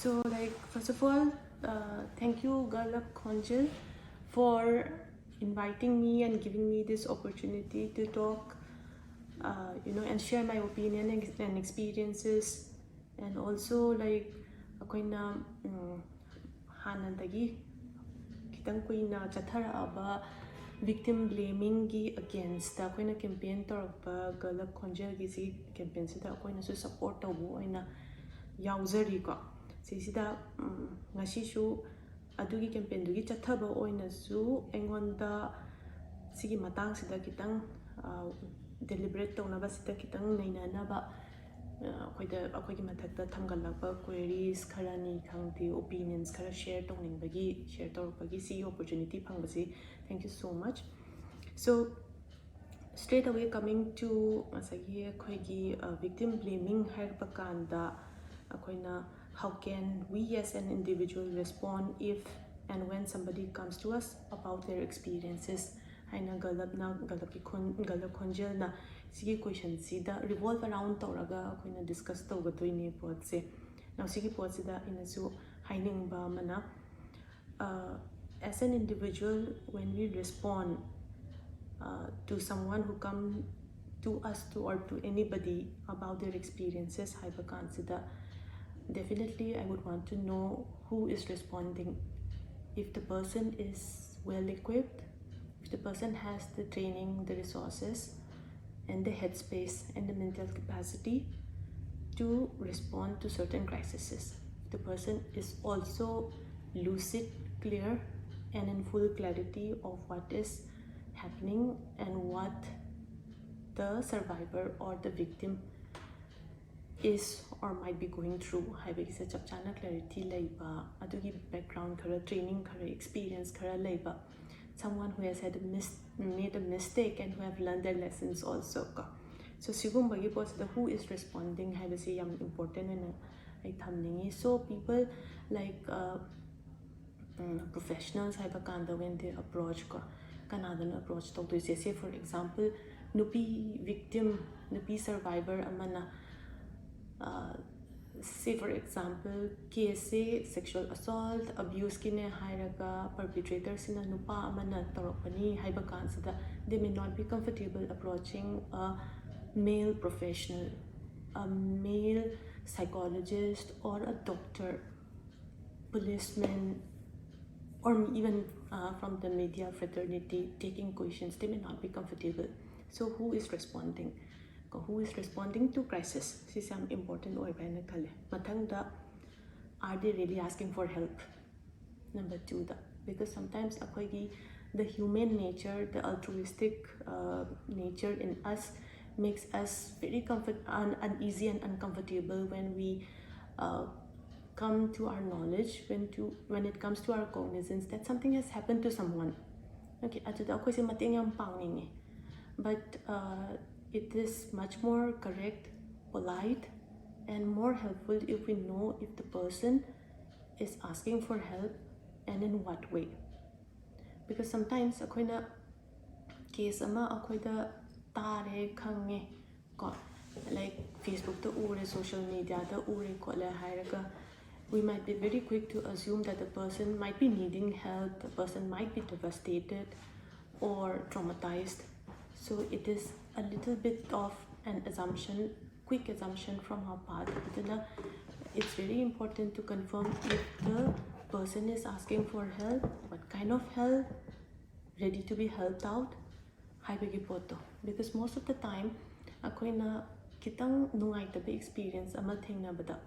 So, like, first of all, thank you, Galap Konjal, for inviting me and giving me this opportunity to talk, and share my opinion and experiences, and also like, akoina hanandagi kitang kuina chathara victim blaming gi against the akoina campaign torpa Galap Konjal gi si campaign sida akoina su support tabu aina yauzari ko sisida ngasishu adugi campaign dugi chathaba oina su engonda sigi matang sida kitang deliberate tawna ba sida kitang naina na ba akoigi mathakta thamgalakba queries kharani khangti opinions khara share tawningbagi share tawrpagi si opportunity phangbasi. Thank you so much. So straight away coming to victim blaming hairpakanda akoina how can we as an individual respond if and when somebody comes to us about their experiences. Haina Galap Konjal na sigi question sida revolve around tawraga akoina discuss tawgadoine potse. Now sigi potsida inasu hainingba mana as an individual when we respond to someone who come to us or to anybody about their experiences, definitely I would want to know who is responding. If the person is well equipped, if the person has the training, the resources, and the headspace and the mental capacity to respond to certain crises. If the person is also lucid, clear, and in full clarity of what is happening and what the survivor or the victim is or might be going through. Haibagi chap chana clarity laiba, adugi background khara, training khara, experience khara laiba. Someone who has made a mistake and who have learned their lessons also. So sigumbagi post the who is responding haibasi yam important and I thamningi. So people like professionals haibakanda when they approach kanadan approach to say for example nupi victim nupi survivor amana say for example case sexual assault abuse kine hairaga perpetrator sina nupa amana torokani haibakansida they may not be comfortable approaching a male professional, a male psychologist or a doctor, policeman, or even from the media fraternity taking questions. They may not be comfortable. So who is responding? Who is responding to crisis? This is important. Mathangda, are they really asking for help? Number two, because sometimes the human nature, the altruistic nature in us makes us very uneasy and uncomfortable when we come to our knowledge, when it comes to our cognizance that something has happened to someone. Okay, but it is much more correct, polite, and more helpful if we know if the person is asking for help and in what way. Because sometimes akoina case ama akoida tare khange ko like Facebook to ure social media to ure ko la hairaga we might be very quick to assume that the person might be needing help, the person might be devastated or traumatized. So it is a little bit of an assumption, quick assumption from our part. It's very important to confirm if the person is asking for help, what kind of help, ready to be helped out. Because most of the time, akoina kitang nungaitabi experience ama thengnabada,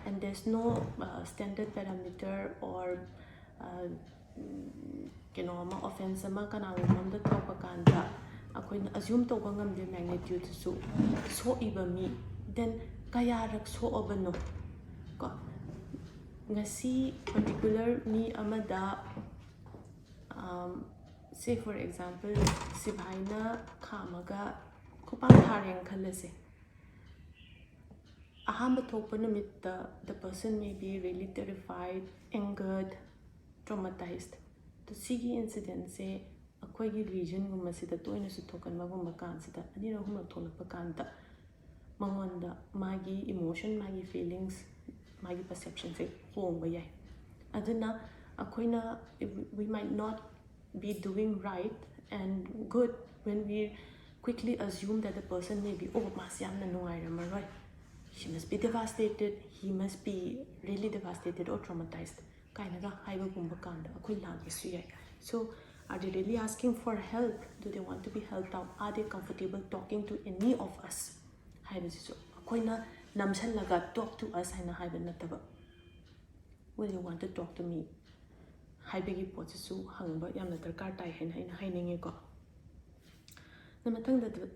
and there's no standard parameter or offense ama kanangomda tawpakanda akoina assume tawba ngamde magnitude so iba mi then kayarak so obano ko ngasi particular mi amada say for example sibhaina khamaga kupang thareng khalase ahamba thokpa numitta the person may be really terrified, angered, traumatized. To sigi incident se akoigi region gumma sida toina su thokanma gumma kansida anira huma tholakpa kanta mangonda magi emotion, magi feelings, magi perception se hongba yai aduna akoina we might not be doing right and good when we quickly assume that the person may be mas yamna nungairamaroi, she must be devastated, he must be really devastated or traumatized kainaga haiba gumba kanda akoi lagesu yai. So are they really asking for help? Do they want to be helped out? Are they comfortable talking to any of us? Haibasisu akoina namsallaga talk to us haina haiba nataba, will you want to talk to me? Haibagi potsisu hangba yamna darkar tai haina haininge ko.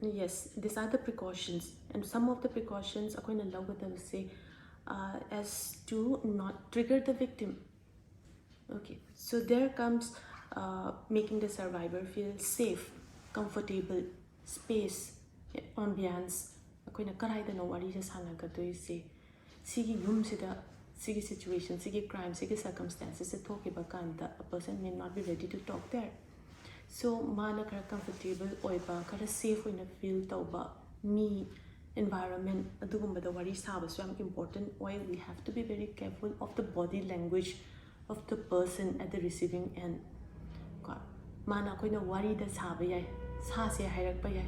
Yes, these are the precautions, and some of the precautions akoina lawgadam say as to not trigger the victim. Okay, so there comes making the survivor feel safe, comfortable, space, ambience. Akoina karaida no wari se sanaga doise sigi yum sida sigi situation, sigi crime, sigi circumstances se talk bakanda a person may not be ready to talk there. So mana kara comfortable oiba kara safe in a feel tauba me environment adugumba the wari saba so important. Why we have to be very careful of the body language of the person at the receiving end. Mana koina wari da saba yai sa se hairakpa yai,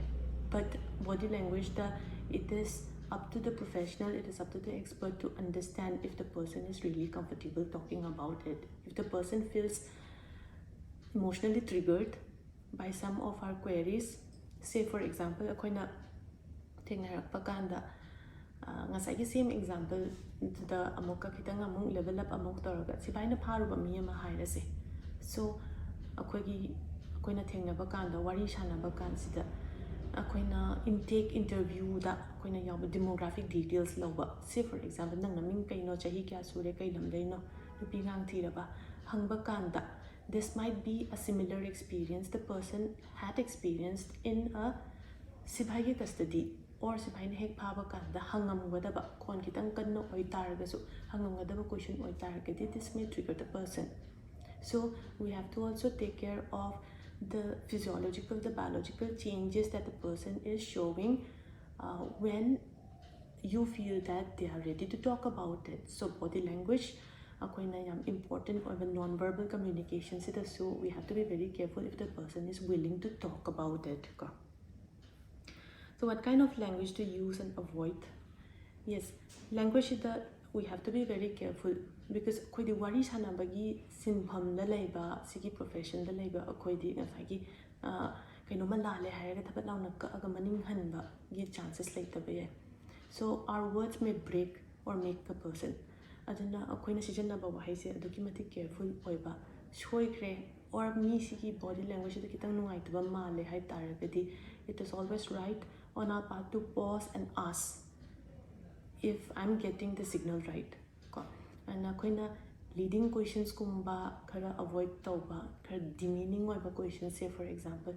but body language da it is up to the professional, it is up to the expert to understand if the person is really comfortable talking about it. If the person feels emotionally triggered by some of our queries, say for example akoina thengnarakpa kanda ngasai same example the amoka kitang among level up amok toraga sibaina pharuba mi ama hairase. So akoina thengnaba kanda wari sanaba kansida akoina intake interview da akoina yaw demographic details lawba. Say for example nang naming kaino chahi kya sure kai lamdaino nupi ngang thiraba hangba kanda this might be a similar experience the person had experienced in a sibhai custody or sibhai hek phaba kanda hangamgadaba kon kitang kanno oi taragasu hangamgadaba question oi taragadi this may trigger the person. So we have to also take care of the physiological, the biological changes that the person is showing when you feel that they are ready to talk about it. So body language important or the non-verbal communication, so we have to be very careful if the person is willing to talk about it. So what kind of language to use and avoid? Yes, language that we have to be very careful because akoidi wari sanabagi sinpham da leiba sigi profession da leiba akoidi ngasagi kainoma lale hairaga thabat launa ka aga maning hanba gi chances leitaba yai. So our words may break or make the person. Aduna akoina sijanaba wahaise aduki mati careful oiba soikre or mi sigi body language da kitang nungaitaba male hai taragadi it is always right on our part to pause and ask if I'm getting the signal right. And akoina leading questions kumba kara avoid tauba kara demeaning oiba questions. Say for example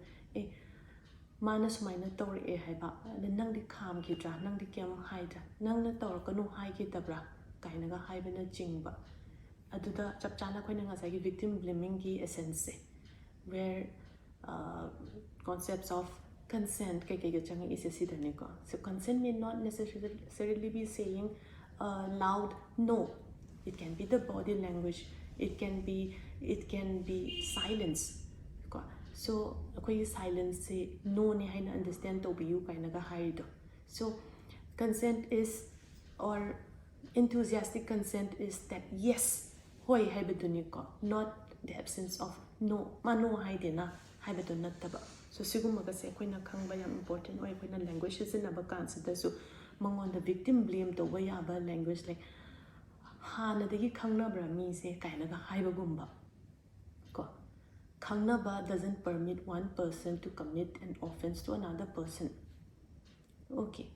mana sumaina tawre haiba nang di kham kidra nang di kem haidra nang na tawrakanu hai kidabra kainaga haibana chingba aduda chapchana koina ngasagi victim blaming ki essence where concepts of consent changa is ko. So consent may not necessarily be saying loud no. It can be the body language, it can be silence. So akoy silence say no ni haina understand to be you kainaga haido. So consent is or enthusiastic consent is that yes hoy haibaduni ko, not the absence of no mano haidena haibadun nataba. So siguma se akoina khangba yam important oi akoina language is in aba consider so mangon the victim blame to way aba language like hanadagi khangnabra mi se kainaga haibagumba ko. Khangnaba doesn't permit one person to commit an offense to another person. Okay,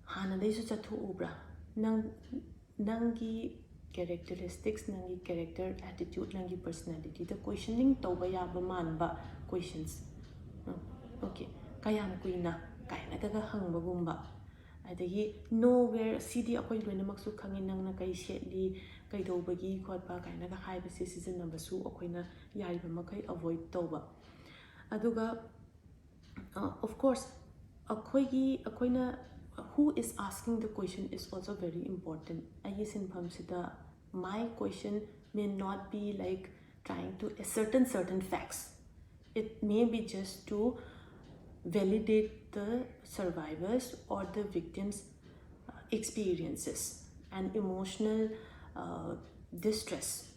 hanadai su chathu ubra nangi characteristics, nangi character, attitude, nangi personality the questioning tauba yaba manba questions. Okay, kayam kuina kainaga hangbagumba adagi nowhere cd akoy loinamaksu khangi nangna kai setli kai dobagi khotpa kainaga haibase season number su akoina yaiba makai avoid toba aduga of course akoina who is asking the question is also very important. My question may not be like trying to ascertain certain facts. It may be just to validate the survivors or the victims' experiences and emotional distress.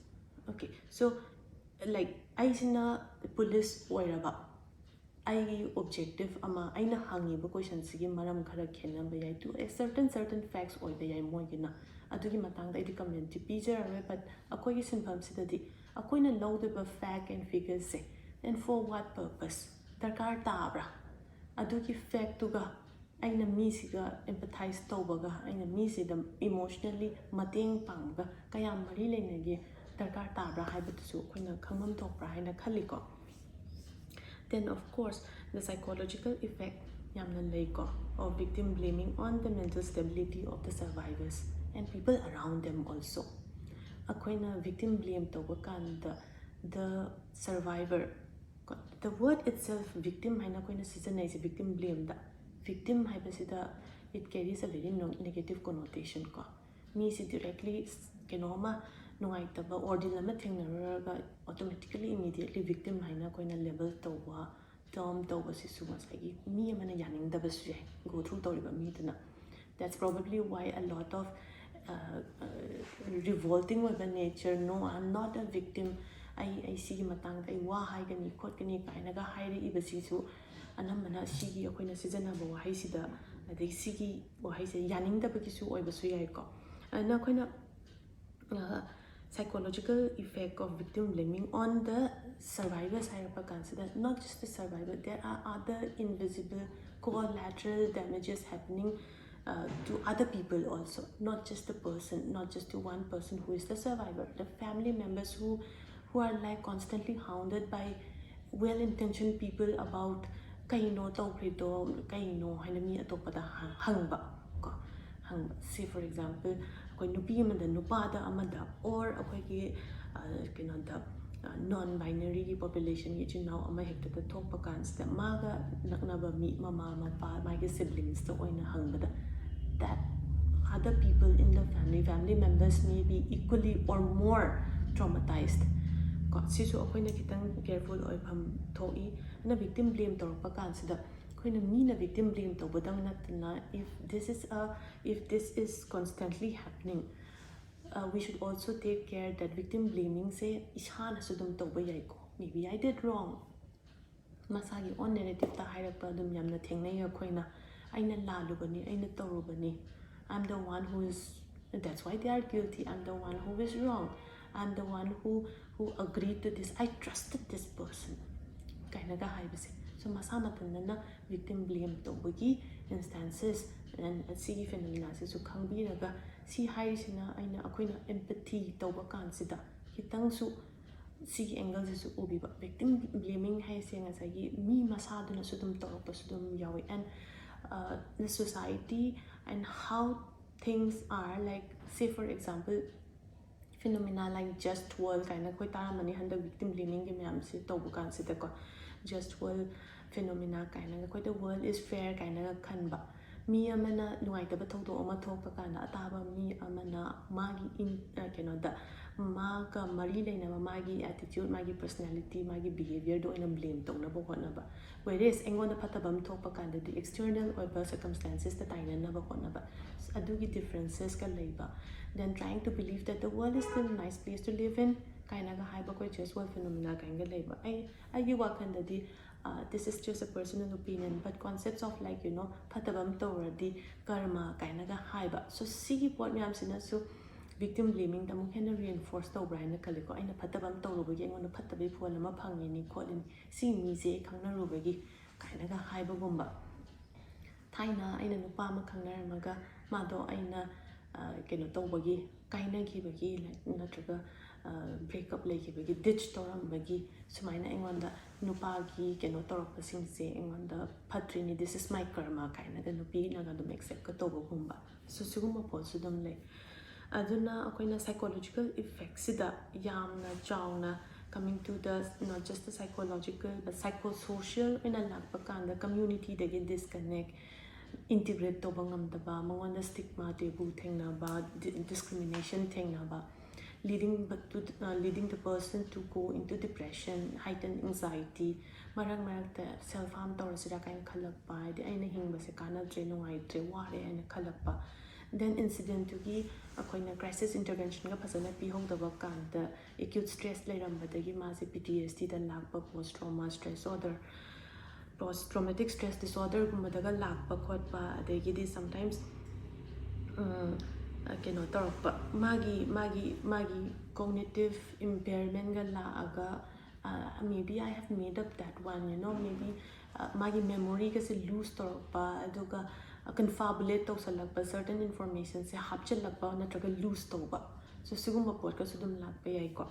Okay, so like I police oiraba I objective ama aina hangiba question sigi maram khara khenaba yai to a certain facts oiba yai moigina adugi matangda idi comment pijarawe but akoi sinpham sidadi akoina lawdeba fact and figures se and for what purpose darkar tabra adugi fact tuga aina mi siga empathize tawbaga aina mi sida emotionally mateng pangga kaya mari leinage darkar tabra haibatusu akoina khangmam thokpra haina khaliko. Then of course the psychological effect of victim blaming on the mental stability of the survivors and people around them also. Akoina victim blame tawakanda the survivor, the word itself victim haina koina season is victim blame da victim haibasida it carries a very negative connotation ko me si directly kenoma nungaitaba ordeal ama thengnaraga automatically immediately victim haina koina label tawwa term tawwa sisu masagi me amana yaningdaba su yai go through tawriba me dana. That's probably why a lot of revolting with the nature. No, I'm not a victim. I see matang I wa haigani khotgani kainaga hairi ibasisu anamana sigi akoina seasonaba wahai sida adai sigi wahai se yaningdaba kisu oibasu yai ko na koina psychological effect of victim blaming on the survivors. I consider not just the survivor, there are other invisible collateral damages happening to other people also, not just the person, not just to one person who is the survivor. The family members who are like constantly hounded by well-intentioned people about kaino tawkrido kaino haina mi atopada hangba. Say for example koi nupi amada nupada amada or akoigi kinoda non-binary population yi now ama hekta the thokpa kansta maga naknaba mi mama mapa magi siblings to oina hangbada that other people in the family members may be equally or more traumatized. Sisu akoina kitang careful oipham thoi na victim blame torpa kansida koina mina victim blame tobadang natna if this is constantly happening. We should also take care that victim blaming say ishana sudum toba yai ko maybe I did wrong masagi on narrative ta hairapa dum yamna thengnai akoina aina lalubani aina torubani I'm the one who is, that's why they are guilty, I'm the one who is wrong, I'm the one who agreed to this, I trusted this person kainaga haibase. So masamatanna victim blame tobagi instances and see phenomena su khangbiraga si haisina aina akoina empathy toba kansida kitang su si angle su ubiba victim blaming haise ngasagi mi masaduna sudum torpa sudum yawi and the society and how things are, like say for example phenomena like just world kind of koi taramani handa victim blaming ge myam se tobu kansida ko just world phenomena kind of koi the world is fair kind of khanba mi amana nuaitaba thodo ama thokpa kana ataba mi amana magi in kenoda maga mari leina magi attitude magi personality magi behavior do ina blame tona bo hona ba whereas engon da patabam thokpa kana the external or circumstances that aina na ba hona ba adugi differences ka leiba then trying to believe that the world is still a nice place to live in kaina ga haiba koi just world phenomena kainga leiba I you wakanda di this is just a personal opinion, but concepts of like patabam tawradi karma kaina ga haiba so sigi pot myam sina so victim blaming the mukena reinforce to brain kaliko aina patabam tawruba ge ngona patabi phone ma phangi ni kholin si mi je khangna rubagi kaina ga haiba gumba thaina aina nupa ma khangna maga mado aina keno tawbagi kaina gi bagi natraga breakup like bagi ditch toram bagi sumaina engonda nupa gi keno torpa sing se engonda patrini this is my karma kaina ga nupi na ga dum accept ka toba gumba so suguma po sudam le aduna akoina psychological effects sida yamna chawna coming to the not just the psychological but psychosocial in a lakpa kanda community they get disconnect integrate tawba ngamdaba mangonda stigma taboo thengnaba discrimination thengnaba leading the person to go into depression, heightened anxiety, marang marakta self harm tawrasira kain khalakpa adi aina hingbase kanadre nungaitre ware aina khalakpa. Then incident to gi akoina crisis intervention ga phasana pihongdaba kanda acute stress leirambadagi mase PTSD da lakpa post traumatic stress disorder gumadaga lakpa khotpa adagidi sometimes cannot talk magi cognitive impairment ga laaga maybe I have made up that one, you know, maybe magi memory ga se lose torpa aduga confabulate to salakpa certain information se hapchalakpa natraga lose toba, so siguma pot ka sudum lakpa yai ko.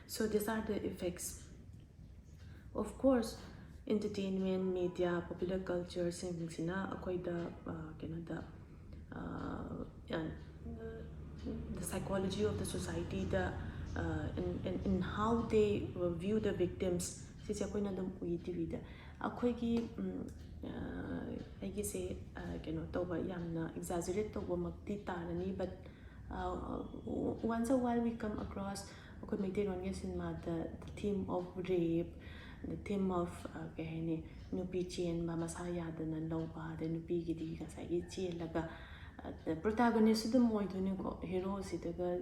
So these are the effects. Of course, entertainment, media, popular culture singsina akoida Canada the psychology of the society, in how they view the victims. Sisi akoina dum ui TV da akoigi I say toba yamna exaggerate toba makti tarani, but once a while we come across akoi meite ron cinema the theme of rape, the theme of nupi chen ba masa yadana loba the nupi gidi kasai chelaga the protagonist the moiduni ko hero sitaga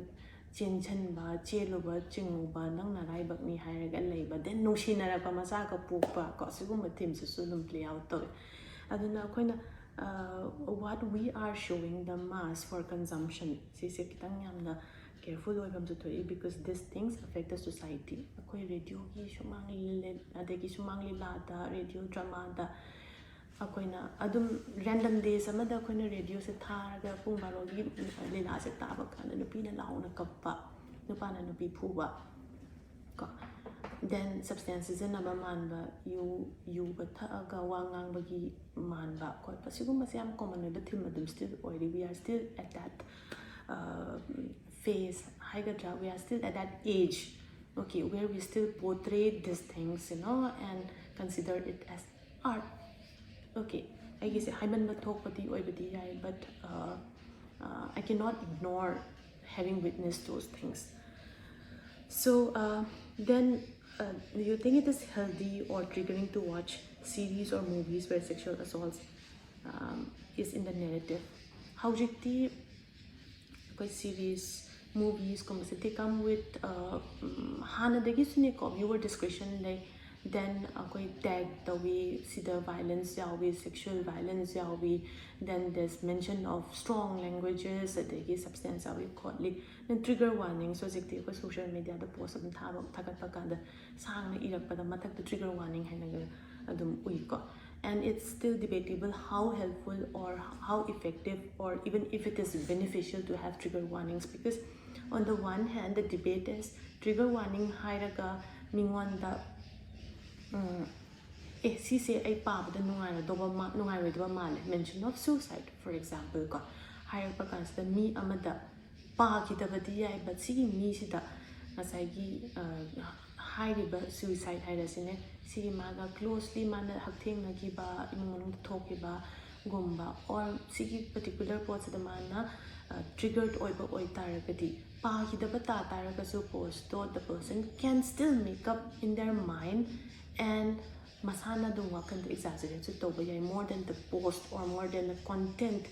chen chen ba cheluba chinguba nang narai bakni hairaga leiba then no shinara pa masa ka pukpa ko siguma themes su play out to aduna akoina what we are showing the mass for consumption sise kitang yamna careful because these things affect the society. Akoi radio ki sumangli adegi sumangli lada radio drama da akoina adum random days amada akoina radio se tharaga pung baro gi lila se taba kana nupi na launa kappa nupa na nupi phuba ko. Then substances in nama manba you bathaga wangang bagi manba ko pasiguma se am common the theme adum still already we are still at that phase, we are still at that age, okay, where we still portray these things, you know, and consider it as art. Okay, I guess but I cannot ignore having witnessed those things. So then, do you think it is healthy or triggering to watch series or movies where sexual assaults is in the narrative? How the series, movies, they come with viewer discretion, like then tag the way see the violence, sexual violence, then there's mention of strong languages, the substance then trigger warning. So social media the post of the trigger warning and it's still debatable how helpful or how effective or even if it is beneficial to have trigger warnings, because on the one hand the debate is trigger warning hairaga mingwanda si se ai pa da nungai mention of suicide, for example, ko higher pakans the mi amada pa kitabadi ai but si mi sida nasagi hairiba suicide hairasine si maga closely mana haktheng nagiba imung thokiba gumba or si particular pots the mana triggered oiba oitaragadi pa hidaba ta taragasu post the person can still make up in their mind and masana dunga kan exaggerate to more than the post or more than the content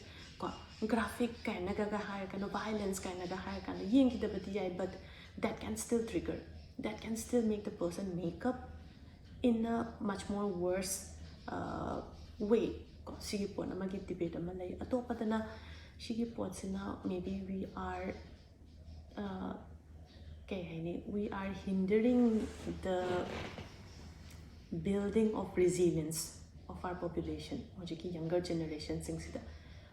graphic kind of violence kind of but that can still trigger, that can still make the person make up in a much more worse way. Sige po na magdebate malay atopadana sige po sina maybe we are hindering the building of resilience of our population, younger generation sida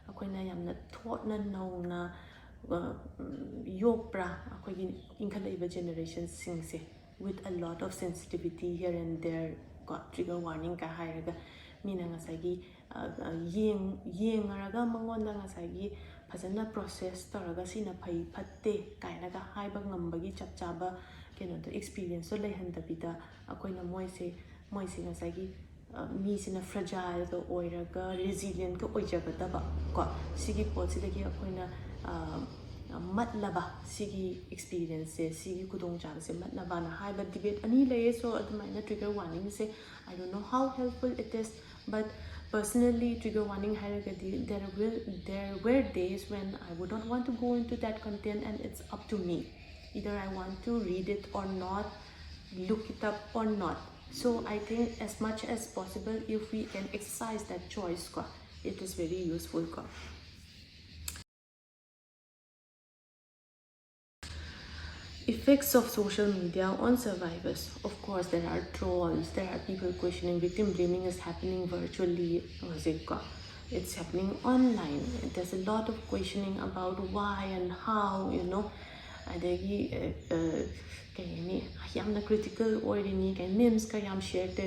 akoina yamna thought na no na yokpra akoigi inkhaliba generation singse with a lot of sensitivity here and there, got trigger warning ka hairaga mina ngasagi yengaraga mangonda ngasagi phajana process taraga sina phai phatte kainaga haiba ngambagi chapchaba to experience so lehandabida akoina moise ngasagi ꯃꯤꯁꯤꯅ fragile ꯒ ꯑꯣꯏꯔꯒ resilient ꯒ ꯑꯣꯏꯖꯒꯗꯕ ꯀꯣ ꯁꯤꯒꯤ ꯄꯣꯠꯁꯤꯗꯒꯤ ꯑꯩꯈꯣꯏꯅ ꯃꯠꯂꯕ ꯁꯤꯒꯤ ꯑꯦꯛꯁꯄꯤꯔꯤꯌꯦꯟꯁꯁꯦ ꯁꯤꯒꯤ ꯈꯨꯗꯣꯡꯆꯥꯕꯁꯦ ꯃꯠꯂꯕꯅ ꯍꯥꯏꯕ ꯗꯤꯕꯦꯠ ꯑꯅꯤ ꯂꯩꯌꯦ ꯁꯣ ꯑꯗꯨꯃꯥꯏꯅ trigger ꯋꯥꯔꯅꯤꯡꯁꯦ I don't know how helpful it is but personally trigger warning haragadi there were days when I would not want to go into that content and it's up to me either I want to read it or not look it up or not so I think as much as possible if we can exercise that choice it is very useful Effects of social media on survivors. Of course, there are trolls, there are people questioning, victim blaming is happening virtually. It's happening online. There's a lot of questioning about why and how, you know. Critical or memes shared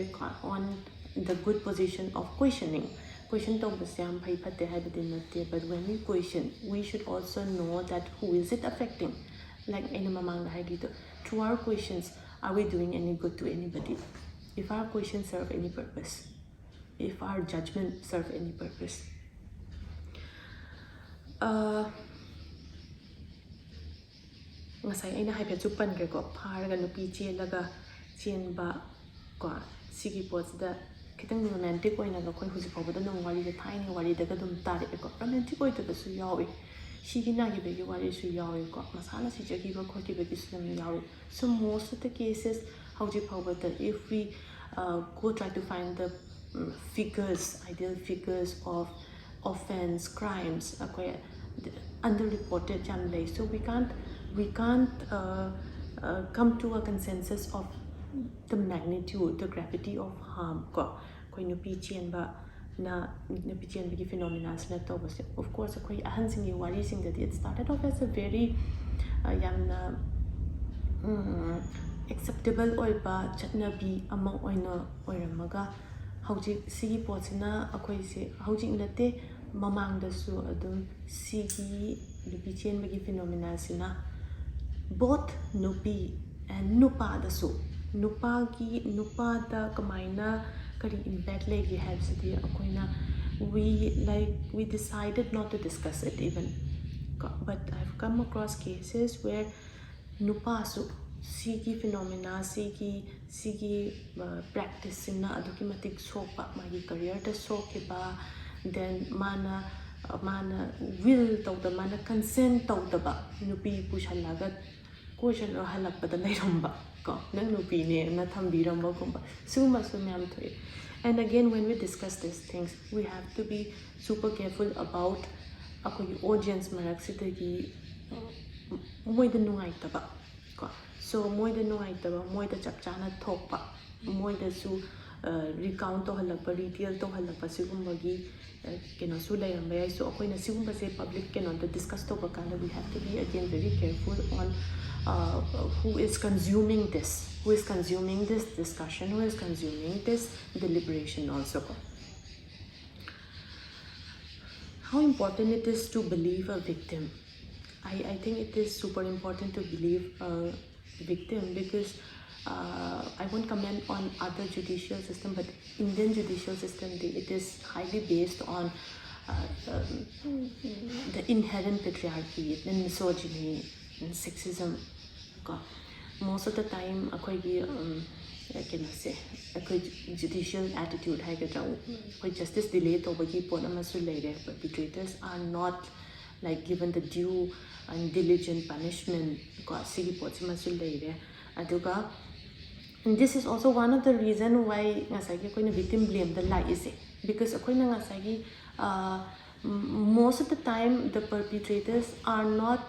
on the good position of questioning. Question but when we question, we should also know that who is it affecting. Like through our questions, are we doing any good to anybody? If our questions serve any purpose, if our judgment serve any purpose. Ngasay ay nahay petsu panre ko pharaga nupi chelaga chenba ko sigi pots da kitang romantic oina ga khoi huji phobada nong wari da thaini wari da ga dum tare ko romantic oi da su yawi Shigina give you what is yawi got masala si jagi go khoti bagi slam yawi. So most of the cases how do you power that if we go try to find the ideal figures of offense, crimes, underreported jamlay. So we can't come to a consensus of the magnitude, the gravity of harm na bigi phenomena of course it started off as a very acceptable oiba chatnabi among oina oiramaga hojik sigi potsina akoise hojik nate mamang da su adum sigi nupi bigi phenomena sina both nupi and nupa da su nupa da kamaina impact legi habsidi akoina we decided not to discuss it even but I've come across cases where nupasu sigi phenomena sigi practice na adukimatic sopa magi career ta sokiba then mana will tawda mana consent tawda nupi pushalaga question halakpada nairamba nang nupi ne na thambiramba kumba suma Ma'am Thoibi. And again, when we discuss these things, we have to be super careful about our audience maraksitagi moida nungaitaba. So moida nungaitaba, moida chapchana thokpa, moida su recount to halakpa, retail to halakpa sigumbagi su layambay. So akoina sigumba se public cannot discuss to bakanda. We have to be again very careful on who is consuming this discussion, who is consuming this deliberation also. How important it is to believe a victim. I think it is super important to believe a victim because I won't comment on other judicial system, but Indian judicial system, it is highly based on the inherent patriarchy and misogyny and sexism. Most of the time, judicial attitude justice delay perpetrators are not like given the due and diligent punishment. And this is also one of the reasons why victim blame the lie is because most of the time the perpetrators are not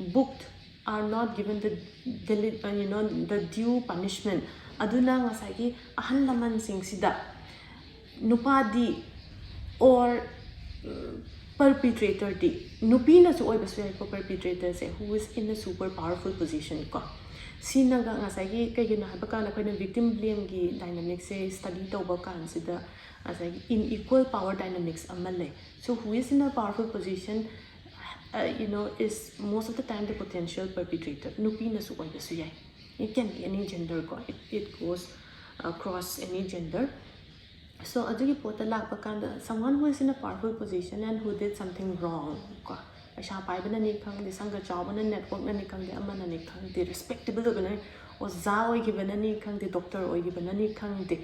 booked, are not given the due punishment. Aduna ngasagi ahan laman sing sida nupadi or perpetrator di nupi na su oy basya ko perpetrator se who is in a super powerful position ko sinaga ngasagi kay gina haba kana ko victim blame gi dynamics se study to ba kan sida asagi in equal power dynamics amale. So who is in a powerful position is most of the time the potential perpetrator. Nupi na su oy basya. It can be any gender. It goes across any gender. So adugi pota lakpa kanda someone who is in a powerful position and who did something wrong ko paisa paibana ni khangde sanga chawbana network na ni khangde amana ni khangde respectable bana oza oigibana ni khangde doctor oigibana ni khangde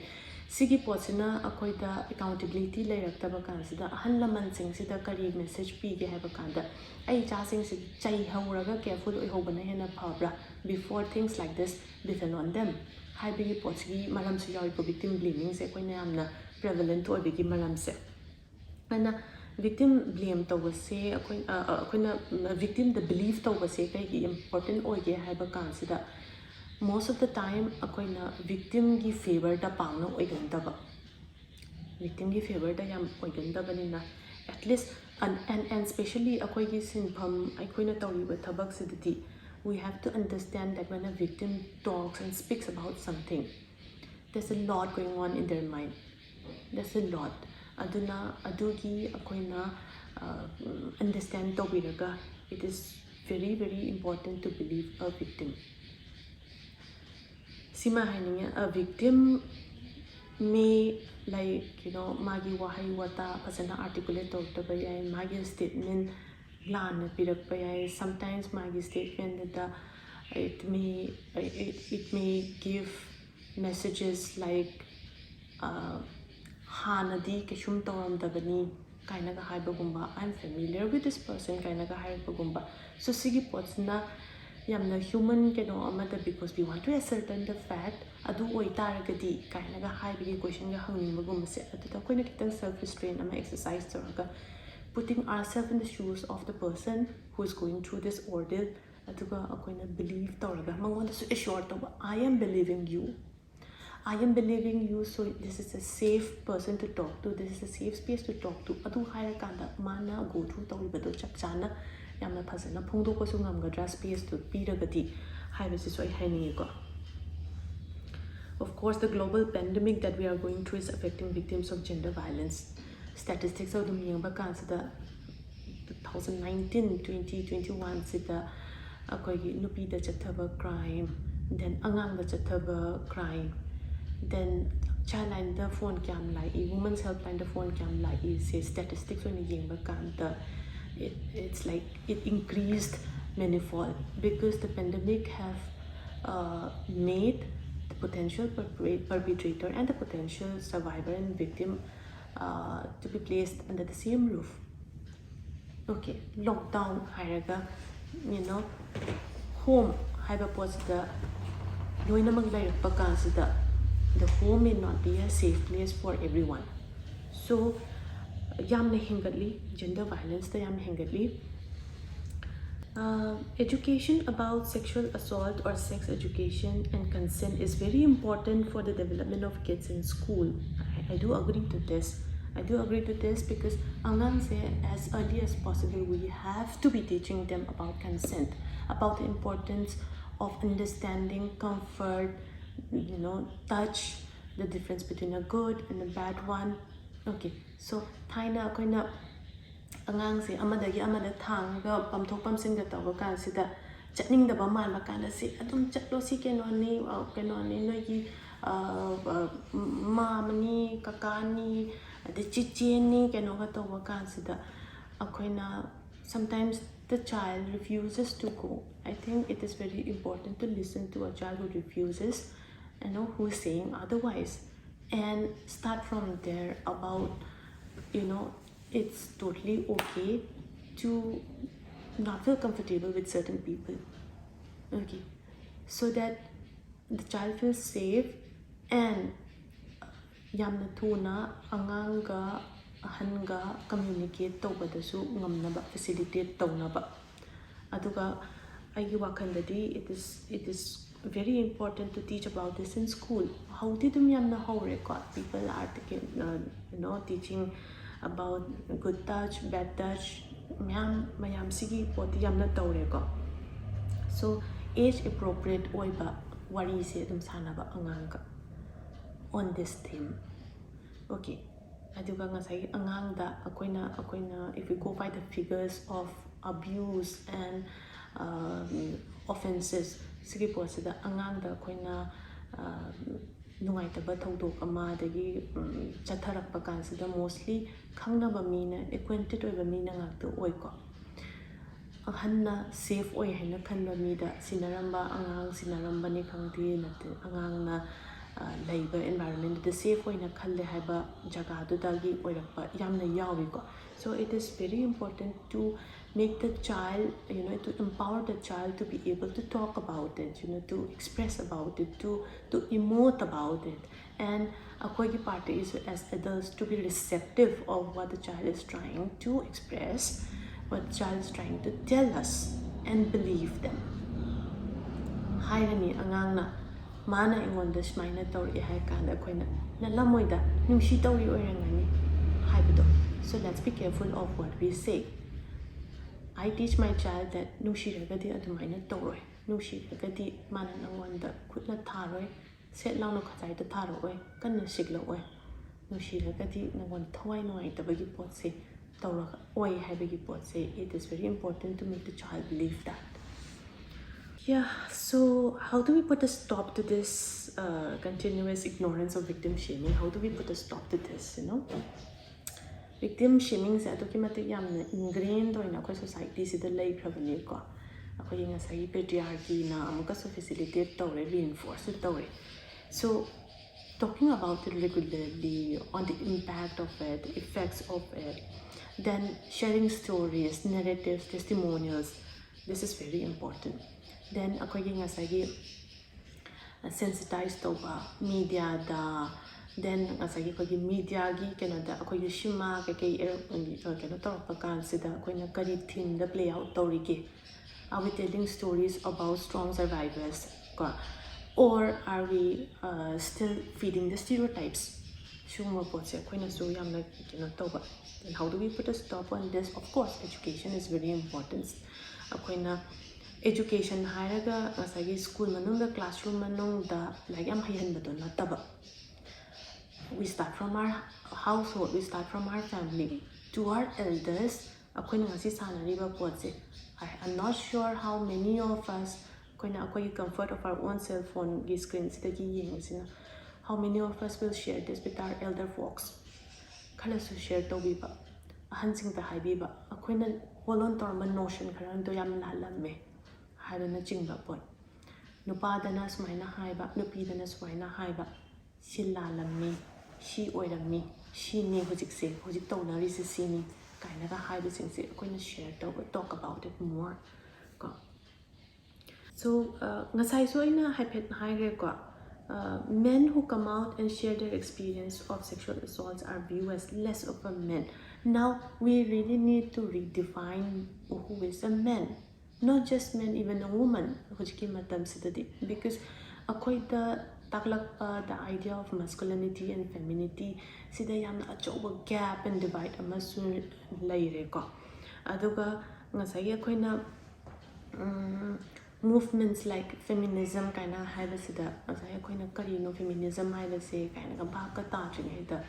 sigi potsina akoida accountability lairakta kansida ahal laman sing sida kari message pige haiba kanda ai cha sing si chai hauraga careful oihobana hena phabra before things like this bitten on them haibigi potsgi maram su yawi ko victim blaming se koina amna prevalent oibigi maram se ana victim blame tawase akoina victim the belief tawase kai gi important oige haiba kansida most of the time akoina victim gi favor da pangna oigandaba victim gi favor da yam oigandaba ni na at least and especially akoi gi sinpham akoina tawriba thabak sidati we have to understand that when a victim talks and speaks about something there's a lot going on in their mind there's a lot aduna adugi akoina understand tawiraga it is very very important to believe a victim sima haininga a victim may like magi wahai wata pasana articulate tawtaba yai magi statement lan pirakpa yai sometimes magi statement that it may give messages like hanadi keshum tawamdabani kainaga haibagumba I'm familiar with this person kainaga haibagumba so sigi potsna yamna human amada because we want to ascertain the fact adu oitaragadi kainaga haibigi question ga hangningagum se adu koina kitang self restraint ama exercise taraga putting ourselves in the shoes of the person who is going through this ordeal aduga akoina believe taraga mangonda su assure toba I am believing you so this is a safe person to talk to this is a safe space to talk to adu haira kanda mana go through tawibado chapchana yamna phasana phongdo ko su ngamgadra space to piragati haibasi so ai haini ko of course the global pandemic that we are going through is affecting victims of gender violence statistics of the yangba kansida 2019 2021 sida akoigi nupi da chathaba crime then angang da chathaba crime then child line the phone cam like women's helpline the phone cam like say statistics when yangba kanta it's like it increased manifold because the pandemic have made the potential perpetrator and the potential survivor and victim to be placed under the same roof. Okay, lockdown hairaga home haiba posida loina maglairpa kansida the home may not be a safe place for everyone so yamna hingatli gender violence ta yamna hingatli education about sexual assault or sex education and consent is very important for the development of kids in school. I do agree to this because as early as possible we have to be teaching them about consent, about the importance of understanding comfort, touch, the difference between a good and a bad one. Okay, so thaina akoina angang se amadagi amada thanga pamthok pamsing da tawa kansida chatning da baman makanda se adum chatlo si kenoni no gi mamani kakani the chicheni kenoga tawa kansida akoina sometimes the child refuses to go. I think it is very important to listen to a child who refuses who is saying otherwise and start from there about it's totally okay to not feel comfortable with certain people, okay, so that the child feels safe and yamna thuna anganga ahanga communicate tawbadasu ngamnaba facilitate tawnaba aduga aigi wakhandadi it is very important to teach about this in school. How did yamna how record people are teaching about good touch, bad touch, mayam sigi poti yamna tawreko. So age appropriate oiba wari se dum sanaba anganga on this theme. Okay, aduga ngasai angang da akoina if we go by the figures of abuse and offenses sigi posida angang da akoina ꯅꯨꯡꯉꯥꯏꯇꯕ ꯊꯧꯗꯣꯛ ꯑꯃ ꯑꯗꯒꯤ ꯆꯠꯊꯔꯛꯄ ꯀꯥꯟꯁꯤꯗ mostly ꯈꯪꯅꯕ ꯃꯤꯅ acquainted ꯑꯣꯏꯕ ꯃꯤꯅ ꯉꯥꯛꯇ ꯑꯣꯏꯀꯣ ꯑꯍꯟꯅ safe ꯑꯣꯏ ꯍꯥꯏꯅ ꯈꯟꯕ ꯃꯤꯗ ꯁꯤꯟꯅꯔꯝꯕ ꯑꯉꯥꯡ ꯁꯤꯟꯅꯔꯝꯕꯅꯤ ꯈꯪꯗꯦ ꯅꯠꯇꯦ ꯑꯉꯥꯡꯅ ꯂꯩꯕ environment safe ꯑꯣꯏꯅ ꯈꯜꯂꯦ ꯍꯥꯏꯕ ꯖꯒꯥꯗꯨꯗꯒꯤ ꯑꯣꯏꯔꯛꯄ ꯌꯥꯝꯅ ꯌꯥꯎꯏꯀꯣ so it is very important to make the child to empower the child to be able to talk about it to express about it to emote about it and akoigi part is as adults to be receptive of what the child is trying to express what the child is trying to tell us and believe them hairani angangna mana ingonda smaina tawri hai kanda akoina nalamoida nungsi tawri oirangani haibado so let's be careful of what we say I teach my child that nungsi ragadi adumaina tawroi nungsi ragadi mana nangonda khutna tharoi set launa khajai ta tharoi kanna sigloi nungsi ragadi nangon thawai noi tabagi pot se tawra oi haibagi pot se it is very important to make the child believe that yeah so how do we put a stop to this continuous ignorance of victim shaming how do we put a stop to this victim shaming se aduki matik yamna ingrained oina ko society sida lay khrabani ko akoi ngasai patriarchy na amuka so facilitate tawre reinforce tawre so talking about it regularly on the impact of it the effects of it then sharing stories narratives testimonials this is very important then akoi ngasai sensitize tawba media da then asagi ko media gi kenada akoi shima ke keno torpa kan sida akoina kari theme da play out torige are we telling stories about strong survivors or are we still feeding the stereotypes shuma potse akoina so yamna keno toba then how do we put a stop on this of course education is very important akoina education hairaga asagi school manung da classroom manung da like am hayan badon nataba we start from our household we start from our family to our elders akoina ngasi sanariba potse I'm not sure how many of us koina akoi comfort of our own cell phone gi screen sidagi yengsina how many of us will share this with our elder folks khala su share to biba ahansing ta haibiba akoina holon torma notion kharan to yam lalamme haidana chingba pot nupadana smaina haiba nupidana smaina haiba silalammi she oirammi she ne hojikse hojik tawnari se sini kaina ga haiba singse akoina share to talk about it more ko so ngasai so ina haipet haire ko men who come out and share their experience of sexual assaults are viewed as less of a man now we really need to redefine who is a man not just men even a woman hojiki matam sidadi because akoi da taklakpa the idea of masculinity and femininity sida yamna achoba gap and divide amasu laire ko aduga ngasai akoina movements like feminism kaina haiba sida ngasai akoina karino feminism haiba se kaina ga baka ta tringaida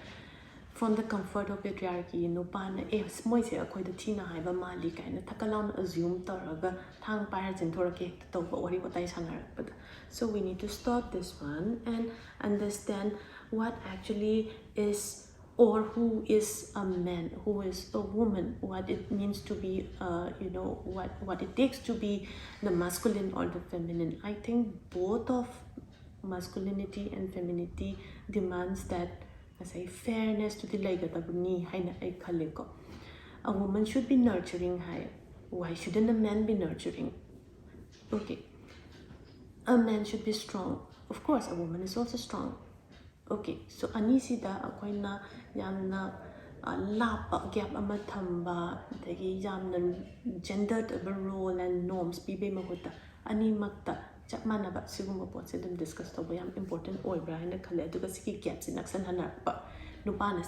from the comfort of patriarchy nupana moise akoi da thina haiba mali kaina thakalam assume taraga thang pair jinthorake to wari batai sanarakpada so we need to stop this one and understand what actually is or who is a man who is a woman what it means to be what it takes to be the masculine or the feminine I think both of masculinity and femininity demands that as a fairness to the laigatabni haina ai khaleko a woman should be nurturing why shouldn't a man be nurturing okay a man should be strong of course a woman is also strong okay so anisida akoina yamna lapa gap ama thamba dagi yamna gendered role and norms pibe mahuta ani makta chap manaba siguma potse dum discuss to yam important oibra and khale aduga siki gaps in action hanarpa nupa na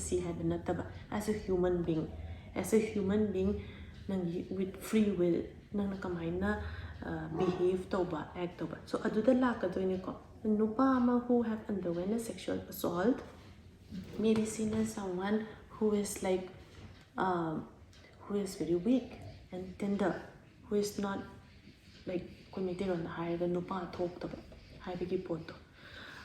si haba nataba as a human being nang with free will nang kamaina behave toba act toba so aduda lakadoine ko nupa ama who have undergone a sexual assault maybe seen as someone who is like who is very weak and tender who is not like committed on the higher nupa talk to haibigi poto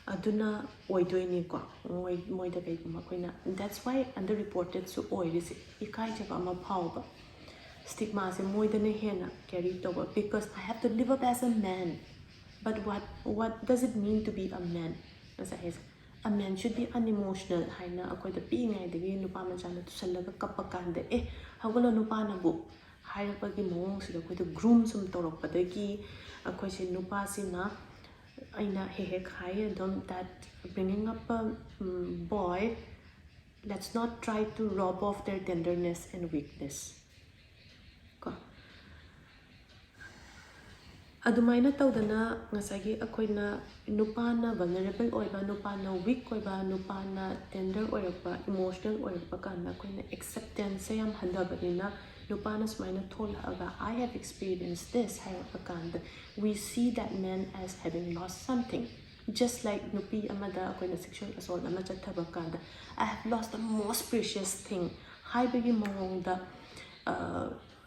aduna oidoini ko moida kai kuma koina. That's why underreported so oirisi ikai jaba ama phauba stigma se moida ne hena carry toba because I have to live up as a man. But what does it mean to be a man? As I said, a man should be unemotional. Haina akoy the being ay degi nupa manjana to salaga kapakanda hagolo nupa na bu hairapagi mong sila akoy the groom sum torok padagi akoy si nupa sina aina hehek hai that bringing up a boy, let's not try to rob off their tenderness and weakness. Adumaina tawdana ngasagi akoina nupana vulnerable oiba nupana weak oiba nupana tender oiba emotional oiba kana akoina acceptance yam handabanina nupana smaina thola aga I have experienced this hairapakanda we see that man as having lost something just like nupi amada akoina sexual assault ama chathabakanda I have lost the most precious thing haibagi mawongda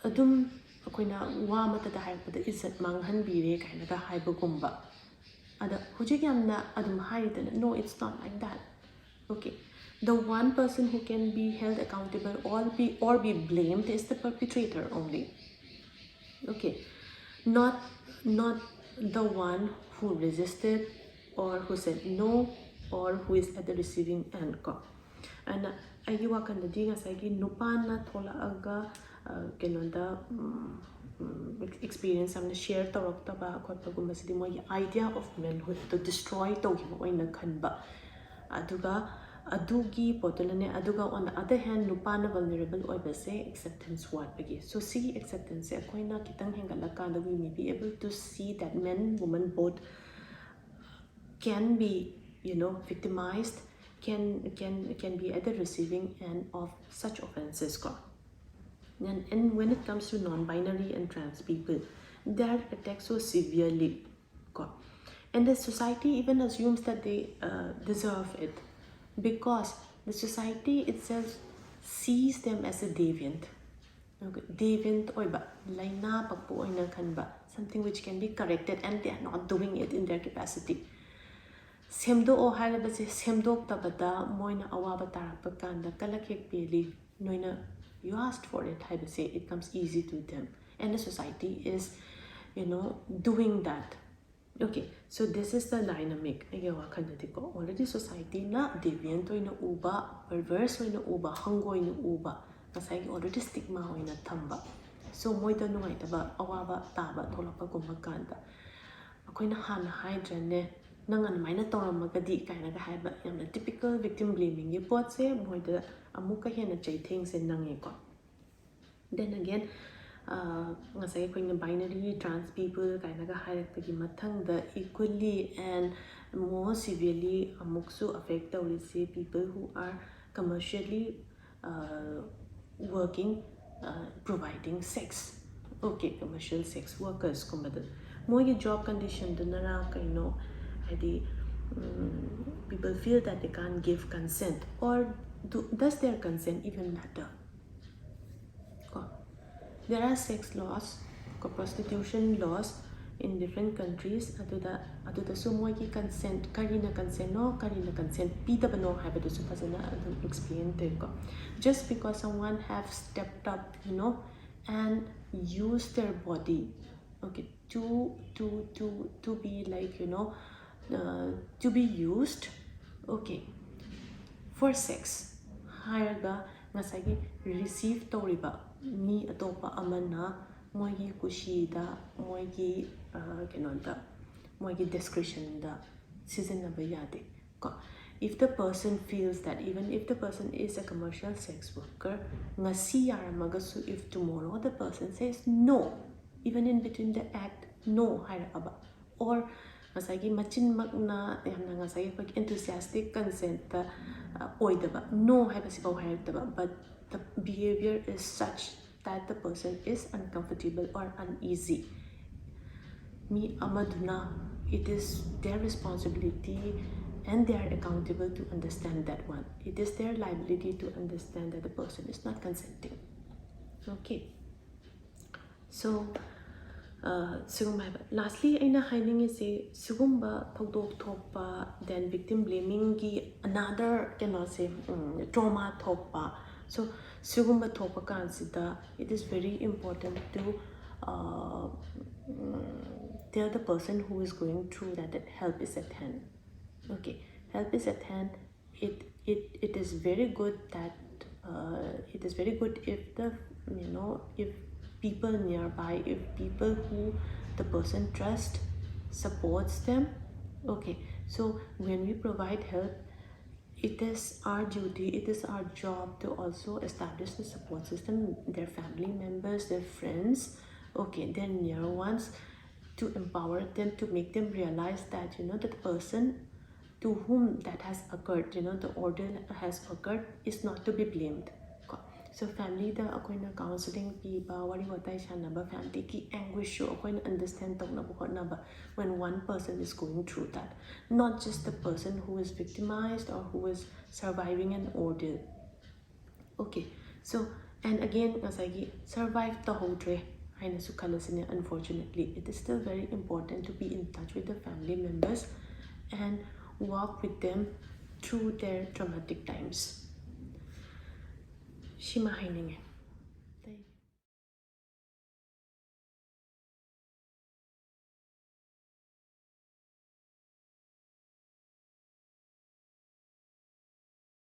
adum akoina wa mata da haibada izzat manghanbire kaina da haibagumba ada hujik yamna adum haidana no it's not like that. Okay, the one person who can be held accountable or be blamed is the perpetrator only. Okay, not the one who resisted or who said no or who is at the receiving end ko. And ayuwa kanda di ngasagi nupana thola aga kenonda experience amna share tawraktaba khotpagumba sidi moi idea of manhood to destroy tawhiba oina khanba aduga adugi potolane aduga on the other hand nupana vulnerable oiba se acceptance watbagi so see acceptance akoina kitang hengala kanda we may be able to see that men women both can be victimized can be at the receiving end of such offenses ko. And when it comes to non-binary and trans people, they are attacked so severely. And the society even assumes that they deserve it because the society itself sees them as a deviant. Okay. Deviant oiba, laina pakpo oina kanba, something which can be corrected and they are not doing it in their capacity. Semdo o halabase semdok tabada moina awaba tarapakanda kalakek peli noina you asked for it, I would say it comes easy to them and the society is doing that. Okay, so this is the dynamic already society na deviant oina uba perverse oina uba hango oina uba kasai already stigma oina thamba so moida nungai taba awaba taba tholapa gumakanda akoina hana hydrene nangan maina toramagadi kaina ga haiba yamna typical victim blaming ye pot se moida amuka hena chaithing se nange ko. Then again ngasai koina binary trans people kaina ga hairakpagi mathang the equally and more severely amuksu affect the people who are commercially working providing sex. Okay, commercial sex workers kumbada more job condition danara kaino people feel that they can't give consent or does their consent even matter? There are sex laws, prostitution laws in different countries. Aduda sumoy consent, karina consent no, karina consent. Pita bano habito su pasana explain ko. Just because someone have stepped up, and used their body, okay, to be like to be used, okay, for sex. Higher ngasagi receive toriba mi atopa amana moigi kushida moigi kenonda moigi discretion da season nabayade ko. If the person feels that even if the person is a commercial sex worker ngasi yaramagasu if tomorrow the person says no even in between the act no hairaba or ngasagi machin magna yamna ngasagi pag enthusiastic consent oidaba no haibasibaw hairtaba but the behavior is such that the person is uncomfortable or uneasy mi amaduna it is their responsibility and they are accountable to understand that one. It is their liability to understand that the person is not consenting. Okay, so Lastly, aina hainingise sigumba thokdok thokpa, then victim blaming gi another say trauma thokpa. So sigumba thokpa kansida, it is very important to tell the person who is going through that help is at hand. Okay, help is at hand. It is very good that it is very good if the if people nearby, if people who the person trust supports them. Okay, so when we provide help, it is our duty, it is our job to also establish the support system, their family members, their friends, okay, their near ones, to empower them, to make them realize that that the person to whom that has occurred, the ordeal has occurred, is not to be blamed. So family da akoina counseling piba wari watai sanaba family ki anguish shu akoina understand tawnaba hotnaba when one person is going through that, not just the person who is victimized or who is surviving an ordeal. Okay, so and again ngasagi survive the whole day. Unfortunately, it is still very important to be in touch with the family members and walk with them through their traumatic times. Shima hainenge.